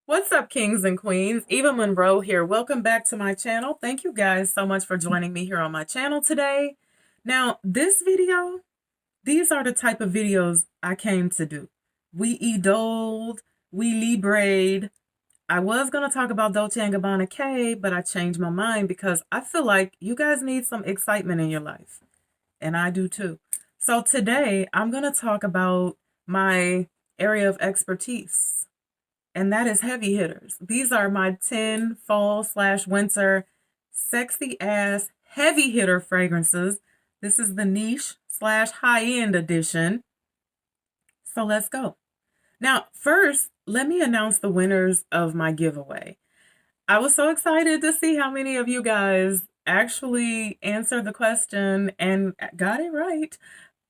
What's up, kings and queens? Eva Monroe here. Welcome back to my channel. Thank you guys so much for joining me here on my channel today. Now, this video, these are the type of videos I came to do. We idoled, we libra'd. I was going to talk about Dolce & Gabbana K, but I changed my mind because I feel like you guys need some excitement in your life. And I do too. So today, I'm going to talk about my area of expertise, and that is heavy hitters. These are my 10 fall/winter sexy ass heavy hitter fragrances. This is the niche/high-end edition. So let's go. Now, first, let me announce the winners of my giveaway. I was so excited to see how many of you guys actually answered the question and got it right.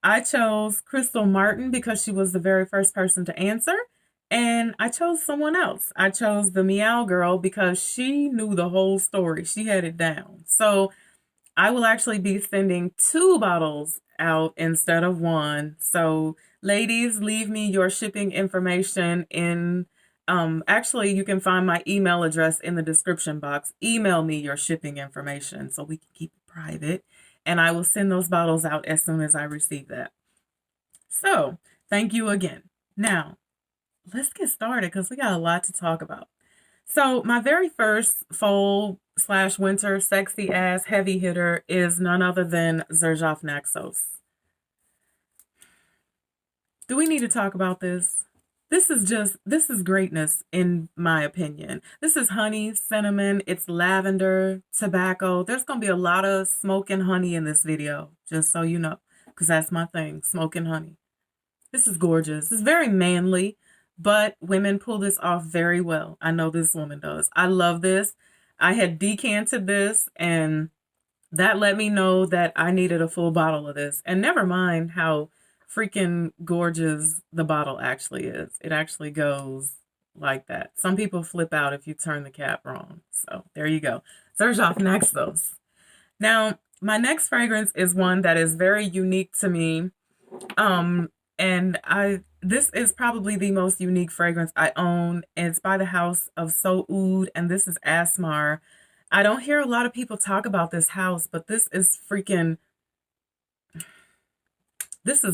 I chose Crystal Martin because she was the very first person to answer. And I chose someone else. I chose the Meow Girl because she knew the whole story. She had it down. So I will actually be sending 2 bottles out instead of 1. So ladies, leave me your shipping information in, actually you can find my email address in the description box. Email me your shipping information so we can keep it private. And I will send those bottles out as soon as I receive that. So thank you again. Now, let's get started because we got a lot to talk about. So my very first fall/winter sexy ass heavy hitter is none other than Xerjoff Naxos. Do we need to talk about this? This is greatness in my opinion. This is honey, cinnamon, it's lavender, tobacco. There's going to be a lot of smoke and honey in this video, just so you know, because that's my thing, smoke and honey. This is gorgeous. It's very manly, but women pull this off very well. I know this woman does. I love this. I had decanted this, and that let me know that I needed a full bottle of this. And never mind how freaking gorgeous the bottle actually is. It actually goes like that. Some people flip out if you turn the cap wrong. So there you go. Xerjoff Naxos. Now, my next fragrance is one that is very unique to me. And this is probably the most unique fragrance I own. It's by the house of SoOud, and this is Asmar. I don't hear a lot of people talk about this house, but this is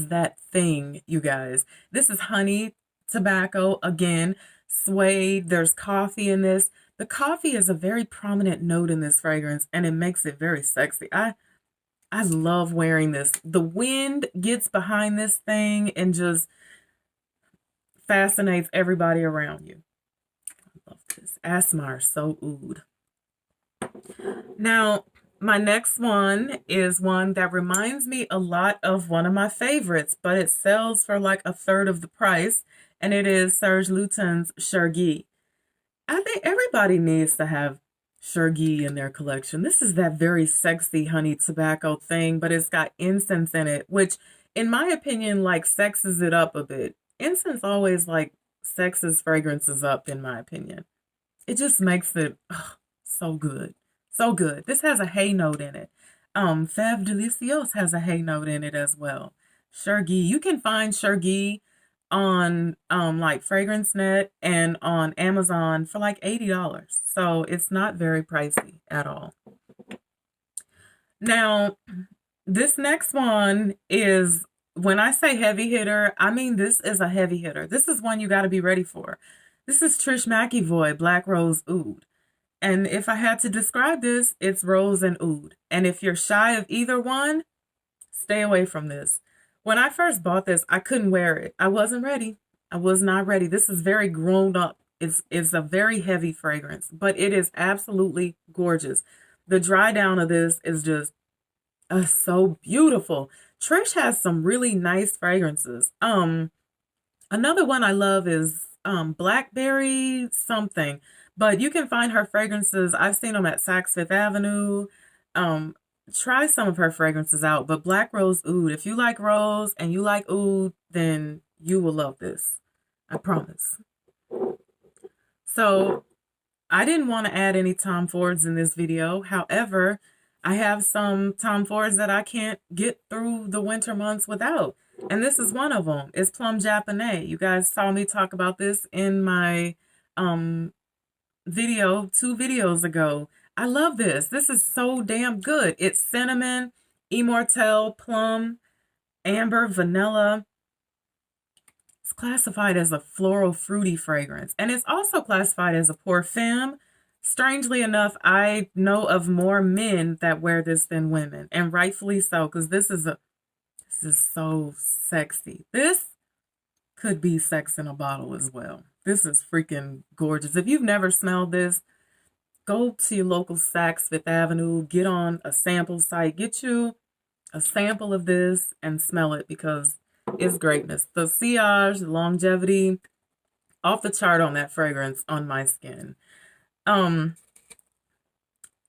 that thing, you guys. This is honey, tobacco, again, suede. There's coffee in this. The coffee is a very prominent note in this fragrance, and it makes it very sexy. I love wearing this. The wind gets behind this thing and just fascinates everybody around you. I love this. Asmar, so oud. Now, my next one is one that reminds me a lot of one of my favorites, but it sells for like a third of the price, and it is Serge Lutens' Chergi. I think everybody needs to have Chergi in their collection. This is that very sexy honey tobacco thing, but it's got incense in it, which in my opinion, like sexes it up a bit. Incense always like sexes fragrances up in my opinion. It just makes it so good. So good. This has a hay note in it. Fève Delicieuse has a hay note in it as well. Chergi. You can find Chergi on like FragranceNet and on Amazon for like $80. So it's not very pricey at all. Now, this next one is, when I say heavy hitter, I mean this is a heavy hitter. This is one you got to be ready for. This is Trish McEvoy Black Rose Oud. And if I had to describe this, it's rose and oud. And if you're shy of either one, stay away from this. When I first bought this, I couldn't wear it. I wasn't ready. I was not ready. This is very grown up. It's a very heavy fragrance, but it is absolutely gorgeous. The dry down of this is just so beautiful. Trish has some really nice fragrances. Another one I love is Blackberry something, but you can find her fragrances. I've seen them at Saks Fifth Avenue. Try some of her fragrances out, but Black Rose Oud, if you like rose and you like oud, then you will love this. I promise. So I didn't want to add any Tom Fords in this video. However, I have some Tom Fords that I can't get through the winter months without. And this is one of them. It's Plum Japonais. You guys saw me talk about this in my video 2 videos ago. I love this. This is so damn good. It's cinnamon, immortelle, plum, amber, vanilla. It's classified as a floral fruity fragrance, and it's also classified as a parfum. Strangely enough, I know of more men that wear this than women, and rightfully so, because this is so sexy. This could be sex in a bottle as well. This is freaking gorgeous. If you've never smelled this, go to your local Saks Fifth Avenue, get on a sample site, get you a sample of this and smell it, because it's greatness. The sillage, the longevity, off the chart on that fragrance on my skin.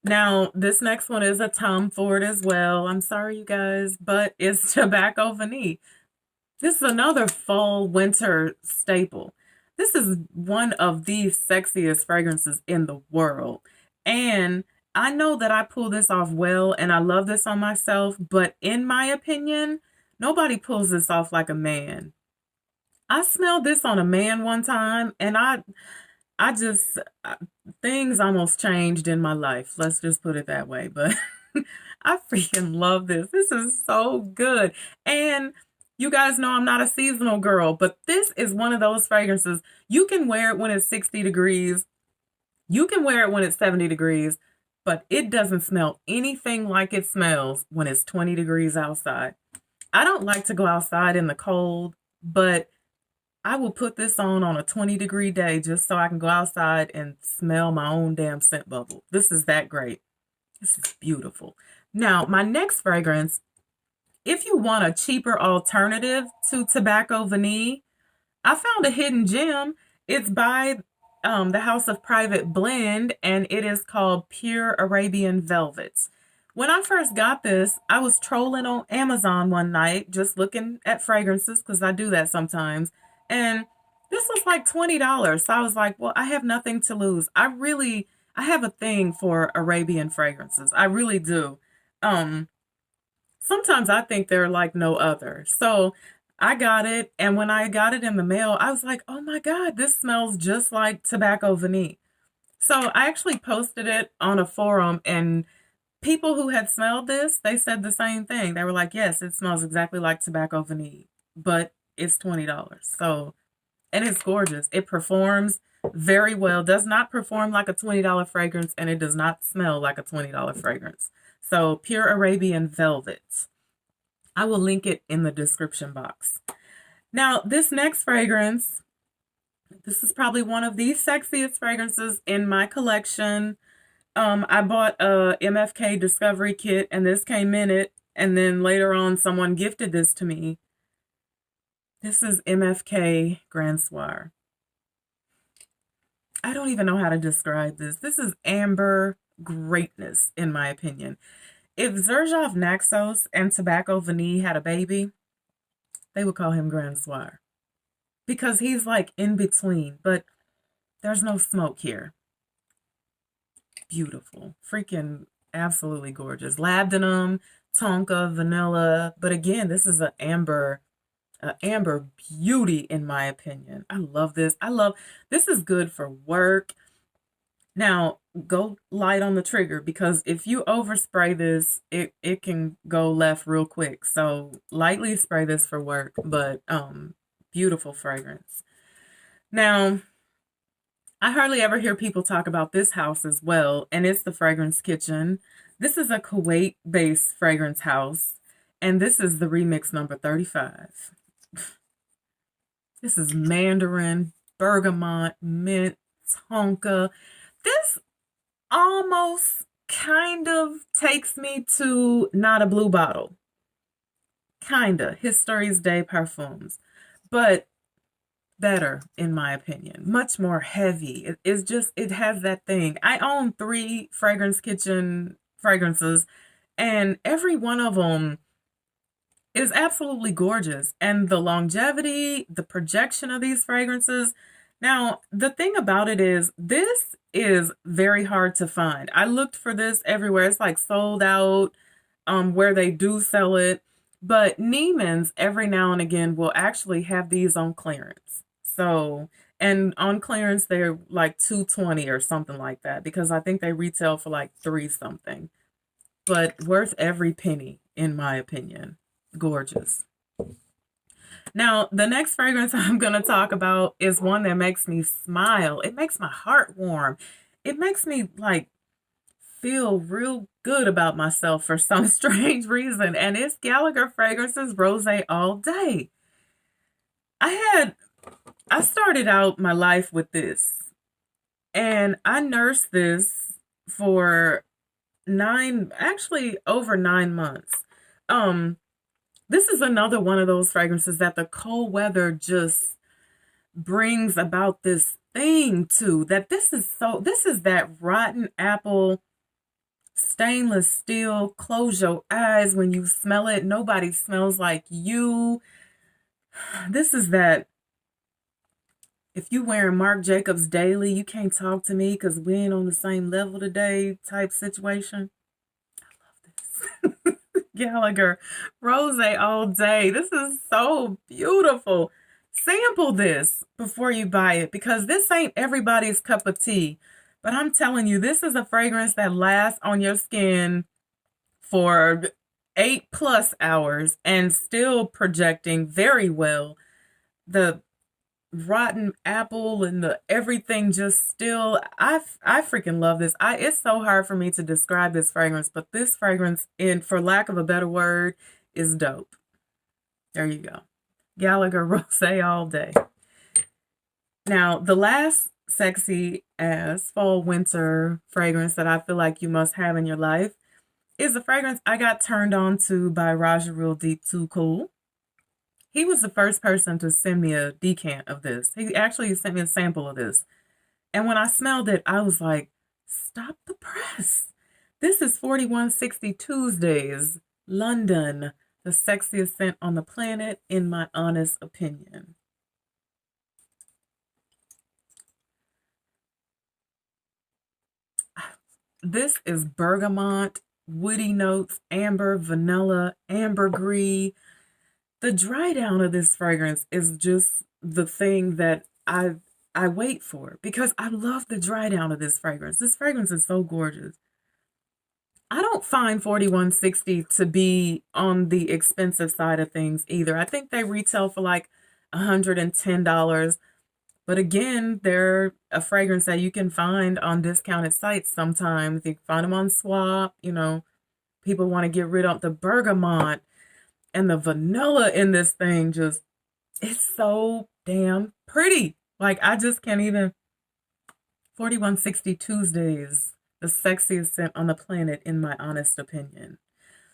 Now this next one is a Tom Ford as well. I'm sorry, you guys, but it's Tobacco Vanille. This is another fall winter staple. This is one of the sexiest fragrances in the world. And I know that I pull this off well, and I love this on myself, but in my opinion, nobody pulls this off like a man. I smelled this on a man one time, and things almost changed in my life. Let's just put it that way. But I freaking love this. This is so good. And you guys know I'm not a seasonal girl, but this is one of those fragrances. You can wear it when it's 60 degrees. You can wear it when it's 70 degrees, but it doesn't smell anything like it smells when it's 20 degrees outside. I don't like to go outside in the cold, but I will put this on a 20-degree day just so I can go outside and smell my own damn scent bubble. This is that great. This is beautiful. Now, my next fragrance, if you want a cheaper alternative to Tobacco Vanille, I found a hidden gem. It's by the House of Private Blend, and it is called Pure Arabian Velvets. When I first got this, I was trolling on Amazon one night, just looking at fragrances, because I do that sometimes. And this was like $20. So I was like, well, I have nothing to lose. I have a thing for Arabian fragrances. I really do. Sometimes I think they're like no other. So I got it. And when I got it in the mail, I was like, oh my God, this smells just like Tobacco Vanille. So I actually posted it on a forum, and people who had smelled this, they said the same thing. They were like, yes, it smells exactly like Tobacco Vanille, but it's $20. So, and it's gorgeous. It performs very well. Does not perform like a $20 fragrance, and it does not smell like a $20 fragrance. So, Pure Arabian Velvet. I will link it in the description box. Now, this next fragrance, this is probably one of the sexiest fragrances in my collection. I bought a MFK Discovery Kit, and this came in it. And then later on, someone gifted this to me. This is MFK Grand Soir. I don't even know how to describe this. This is amber greatness, in my opinion. If Xerjoff Naxos and Tobacco Vanille had a baby, they would call him Grand Soir, because he's like in between, but there's no smoke here. Beautiful. Freaking absolutely gorgeous. Labdanum, tonka, vanilla. But again, this is an amber beauty, in my opinion. I love this. This is good for work. Now, go light on the trigger, because if you overspray this, it can go left real quick. So lightly spray this for work, but beautiful fragrance. Now, I hardly ever hear people talk about this house as well, and it's the Fragrance Kitchen. This is a Kuwait-based fragrance house, and this is the remix number 35. This is mandarin, bergamot, mint, tonka. This almost kind of takes me to Not a Blue Bottle. Kinda. Histories des Parfums. But better, in my opinion. Much more heavy. It has that thing. I own 3 Fragrance Kitchen fragrances, and every one of them is absolutely gorgeous. And the longevity, the projection of these fragrances. Now, the thing about it is, this is very hard to find. I looked for this everywhere. It's like sold out where they do sell it. But Neiman's every now and again will actually have these on clearance. So, And on clearance, they're like $2.20 or something like that, because I think they retail for like $3 something. But worth every penny, in my opinion. Gorgeous. Now, the next fragrance I'm going to talk about is one that makes me smile. It makes my heart warm. It makes me like feel real good about myself for some strange reason. And it's Gallagher Fragrances Rose All Day. I started out my life with this, and I nursed this for over 9 months. This is another one of those fragrances that the cold weather just brings about this thing to, that this is that rotten apple, stainless steel, close your eyes when you smell it. Nobody smells like you. This is that, if you wearing Marc Jacobs daily, you can't talk to me because we ain't on the same level today type situation. I love this. Gallagher Rose All Day. This is so beautiful. Sample this before you buy it, because this ain't everybody's cup of tea. But I'm telling you, this is a fragrance that lasts on your skin for 8+ hours and still projecting very well. The rotten apple and the everything just still, I freaking love this. It's so hard for me to describe this fragrance, but this fragrance, in for lack of a better word, is dope. There you go. Gallagher Rose All Day. Now, the last sexy ass fall winter fragrance that I feel like you must have in your life is a fragrance I got turned on to by Roger Real Deep Too Cool. He was the first person to send me a decant of this. He actually sent me a sample of this. And when I smelled it, I was like, stop the press. This is 4160 Tuesdays, London, the sexiest scent on the planet, in my honest opinion. This is bergamot, woody notes, amber, vanilla, ambergris. The dry down of this fragrance is just the thing that I wait for, because I love the dry down of this fragrance. This fragrance is so gorgeous. I don't find 4160 to be on the expensive side of things either. I think they retail for like $110. But again, they're a fragrance that you can find on discounted sites sometimes. You can find them on Swap. You know, people want to get rid of the bergamot. And the vanilla in this thing, just, it's so damn pretty. Like, I just can't even. 4160 Tuesdays, the sexiest scent on the planet, in my honest opinion.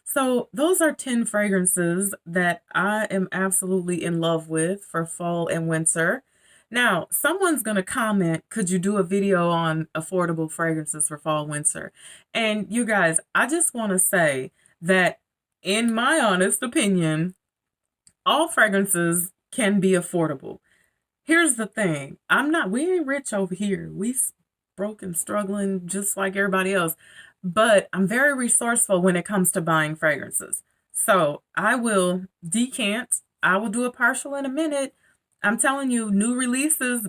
So those are 10 fragrances that I am absolutely in love with for fall and winter. Now, someone's going to comment, could you do a video on affordable fragrances for fall, winter? And you guys, I just want to say that, in my honest opinion, all fragrances can be affordable. Here's the thing. We ain't rich over here. We broke and struggling just like everybody else. But I'm very resourceful when it comes to buying fragrances. So I will decant. I will do a partial in a minute. I'm telling you, new releases,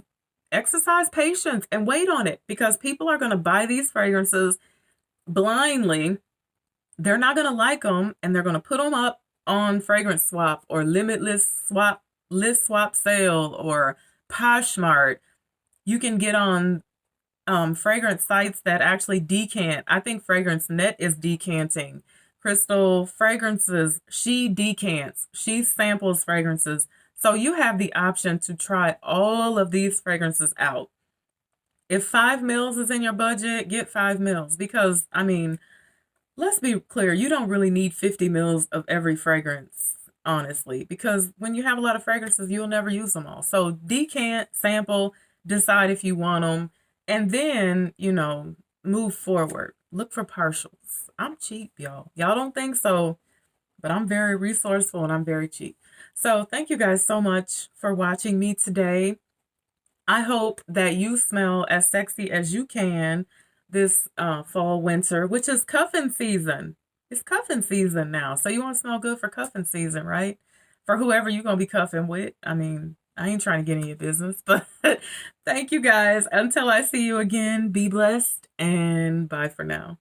exercise patience and wait on it, because people are going to buy these fragrances blindly. They're not going to like them, and they're going to put them up on Fragrance Swap or Limitless Swap, List Swap Sale, or Poshmark. You can get on fragrance sites that actually decant. I think Fragrance Net is decanting. Crystal Fragrances, she decants. She samples fragrances. So you have the option to try all of these fragrances out. If 5 mils is in your budget, get 5 mils, because, I mean, let's be clear, you don't really need 50 mils of every fragrance, honestly, because when you have a lot of fragrances, you'll never use them all. So decant, sample, decide if you want them, and then, you know, move forward. Look for partials. I'm cheap, y'all. Y'all don't think so, but I'm very resourceful and I'm very cheap. So thank you guys so much for watching me today. I hope that you smell as sexy as you can this fall, winter, which is cuffing season. It's cuffing season now. So you want to smell good for cuffing season, right? For whoever you're going to be cuffing with. I mean, I ain't trying to get in your business, but thank you guys. Until I see you again, be blessed and bye for now.